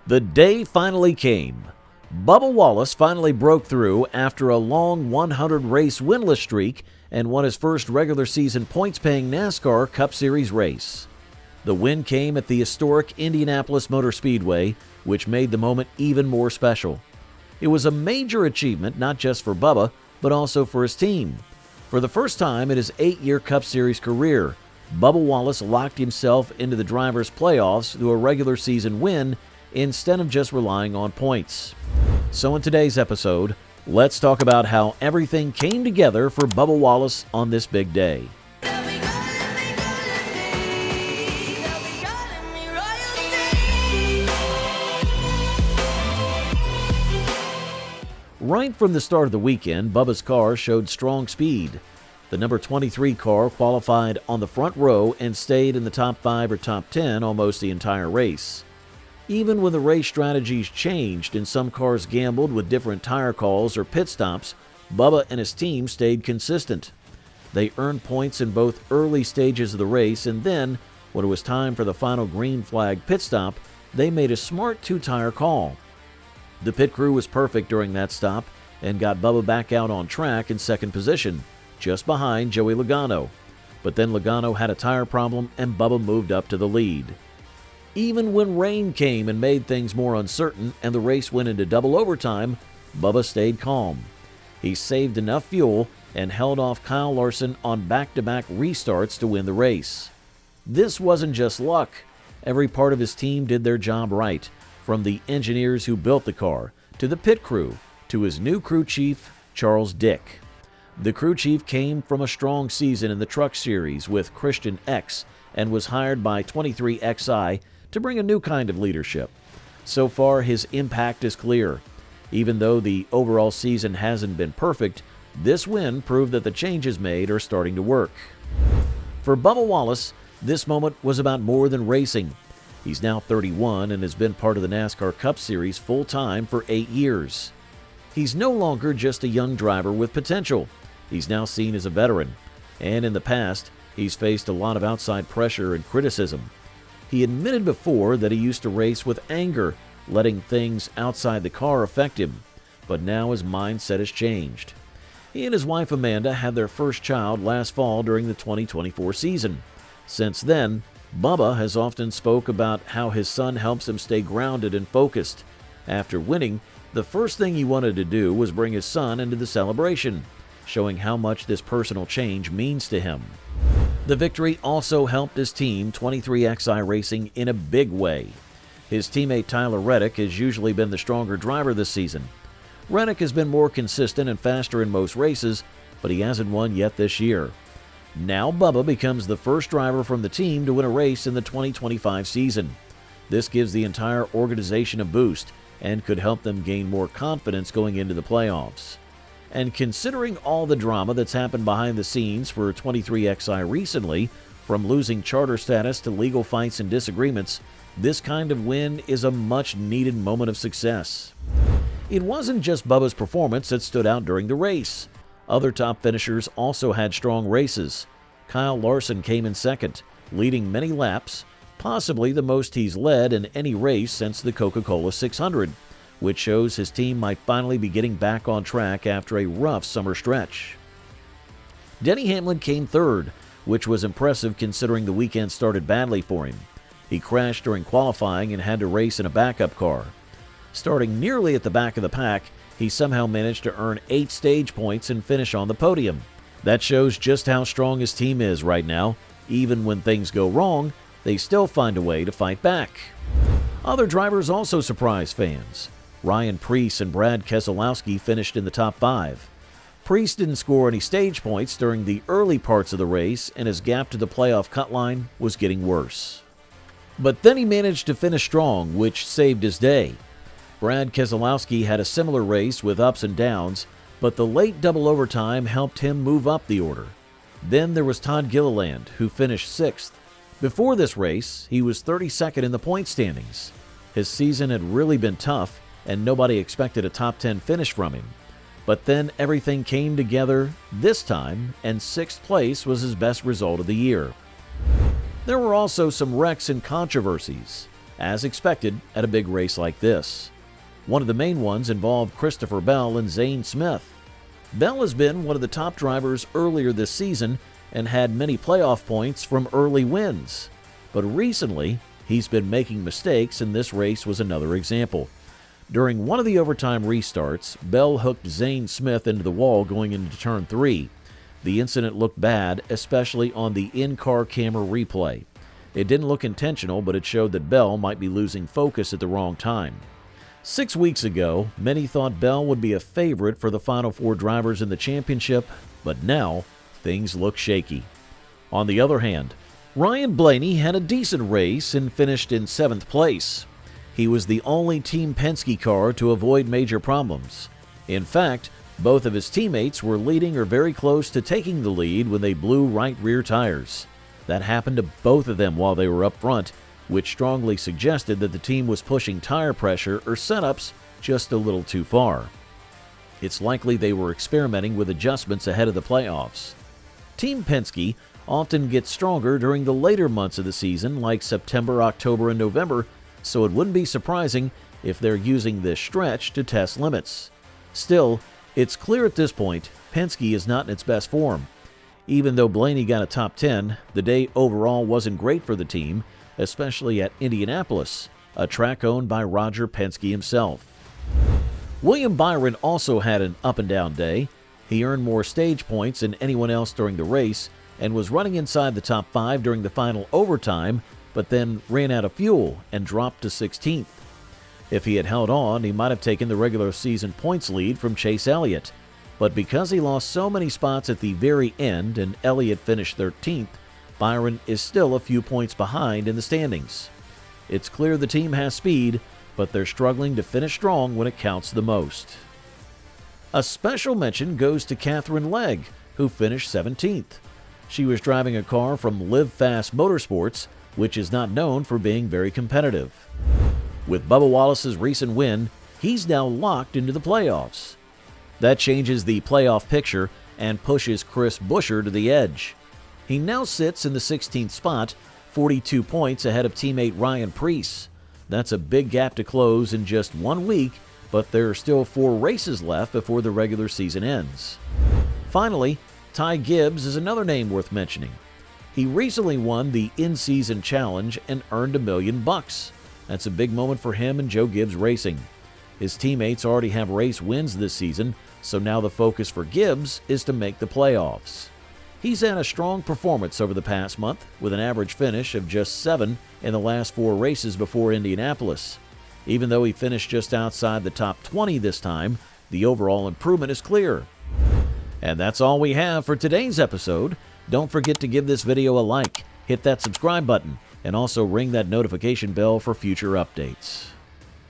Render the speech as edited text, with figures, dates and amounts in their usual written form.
The day finally came. Bubba Wallace finally broke through after a long 100-race winless streak and won his first regular season points-paying NASCAR Cup Series race. The win came at the historic Indianapolis Motor Speedway, which made the moment even more special. It was a major achievement not just for Bubba, but also for his team. For the first time in his 8-year Cup Series career, Bubba Wallace locked himself into the drivers' playoffs through a regular season win instead of just relying on points. So in today's episode, let's talk about how everything came together for Bubba Wallace on this big day. Right from the start of the weekend, Bubba's car showed strong speed. The number 23 car qualified on the front row and stayed in the top 5 or top 10 almost the entire race. Even when the race strategies changed and some cars gambled with different tire calls or pit stops, Bubba and his team stayed consistent. They earned points in both early stages of the race, and then, when it was time for the final green flag pit stop, they made a smart 2-tire call. The pit crew was perfect during that stop and got Bubba back out on track in second position, just behind Joey Logano. But then Logano had a tire problem and Bubba moved up to the lead. Even when rain came and made things more uncertain and the race went into double overtime, Bubba stayed calm. He saved enough fuel and held off Kyle Larson on back-to-back restarts to win the race. This wasn't just luck. Every part of his team did their job right, from the engineers who built the car, to the pit crew, to his new crew chief, Charles Dick. The crew chief came from a strong season in the Truck Series with Christian X and was hired by 23XI to bring a new kind of leadership. So far, his impact is clear. Even though the overall season hasn't been perfect, this win proved that the changes made are starting to work. For Bubba Wallace, this moment was about more than racing. He's now 31 and has been part of the NASCAR Cup Series full-time for 8 years. He's no longer just a young driver with potential. He's now seen as a veteran, and in the past, he's faced a lot of outside pressure and criticism. He admitted before that he used to race with anger, letting things outside the car affect him, but now his mindset has changed. He and his wife Amanda had their first child last fall during the 2024 season. Since then, Bubba has often spoke about how his son helps him stay grounded and focused. After winning, the first thing he wanted to do was bring his son into the celebration, showing how much this personal change means to him. The victory also helped his team, 23XI Racing, in a big way. His teammate Tyler Reddick has usually been the stronger driver this season. Reddick has been more consistent and faster in most races, but he hasn't won yet this year. Now Bubba becomes the first driver from the team to win a race in the 2025 season. This gives the entire organization a boost and could help them gain more confidence going into the playoffs. And considering all the drama that's happened behind the scenes for 23XI recently, from losing charter status to legal fights and disagreements, this kind of win is a much-needed moment of success. It wasn't just Bubba's performance that stood out during the race. Other top finishers also had strong races. Kyle Larson came in second, leading many laps, possibly the most he's led in any race since the Coca-Cola 600, which shows his team might finally be getting back on track after a rough summer stretch. Denny Hamlin came third, which was impressive considering the weekend started badly for him. He crashed during qualifying and had to race in a backup car. Starting nearly at the back of the pack, he somehow managed to earn 8 stage points and finish on the podium. That shows just how strong his team is right now. Even when things go wrong, they still find a way to fight back. Other drivers also surprised fans. Ryan Preece and Brad Keselowski finished in the top 5. Preece didn't score any stage points during the early parts of the race, and his gap to the playoff cut line was getting worse. But then he managed to finish strong, which saved his day. Brad Keselowski had a similar race with ups and downs, but the late double overtime helped him move up the order. Then there was Todd Gilland, who finished 6th. Before this race, he was 32nd in the point standings. His season had really been tough, and nobody expected a top 10 finish from him. But then everything came together this time, and 6th place was his best result of the year. There were also some wrecks and controversies. as expected at a big race like this. One of the main ones involved Christopher Bell and Zane Smith. Bell has been one of the top drivers earlier this season and had many playoff points from early wins. But recently, he's been making mistakes, and this race was another example. During one of the overtime restarts, Bell hooked Zane Smith into the wall going into turn 3. The incident looked bad, especially on the in-car camera replay. It didn't look intentional, but it showed that Bell might be losing focus at the wrong time. 6 weeks ago, many thought Bell would be a favorite for the Final Four drivers in the championship, but now things look shaky. On the other hand, Ryan Blaney had a decent race and finished in 7th place. He was the only Team Penske car to avoid major problems. In fact, both of his teammates were leading or very close to taking the lead when they blew right rear tires. That happened to both of them while they were up front, which strongly suggested that the team was pushing tire pressure or setups just a little too far. It's likely they were experimenting with adjustments ahead of the playoffs. Team Penske often gets stronger during the later months of the season, like September, October, and November, so it wouldn't be surprising if they're using this stretch to test limits. Still, it's clear at this point Penske is not in its best form. Even though Blaney got a top 10, the day overall wasn't great for the team, especially at Indianapolis, a track owned by Roger Penske himself. William Byron also had an up-and-down day. He earned more stage points than anyone else during the race and was running inside the top 5 during the final overtime, but then ran out of fuel and dropped to 16th. If he had held on, he might have taken the regular season points lead from Chase Elliott, but because he lost so many spots at the very end and Elliott finished 13th, Byron is still a few points behind in the standings. It's clear the team has speed, but they're struggling to finish strong when it counts the most. A special mention goes to Katherine Leg, who finished 17th. She was driving a car from Live Fast Motorsports, which is not known for being very competitive. With Bubba Wallace's recent win, he's now locked into the playoffs. That changes the playoff picture and pushes Chris Buescher to the edge. He now sits in the 16th spot, 42 points ahead of teammate Ryan Preece. That's a big gap to close in just 1 week, but there are still 4 races left before the regular season ends. Finally, Ty Gibbs is another name worth mentioning. He recently won the in-season challenge and earned $1 million. That's a big moment for him and Joe Gibbs Racing. His teammates already have race wins this season, so now the focus for Gibbs is to make the playoffs. He's had a strong performance over the past month, with an average finish of just 7 in the last 4 races before Indianapolis. Even though he finished just outside the top 20 this time, the overall improvement is clear. And that's all we have for today's episode. Don't forget to give this video a like, hit that subscribe button, and also ring that notification bell for future updates.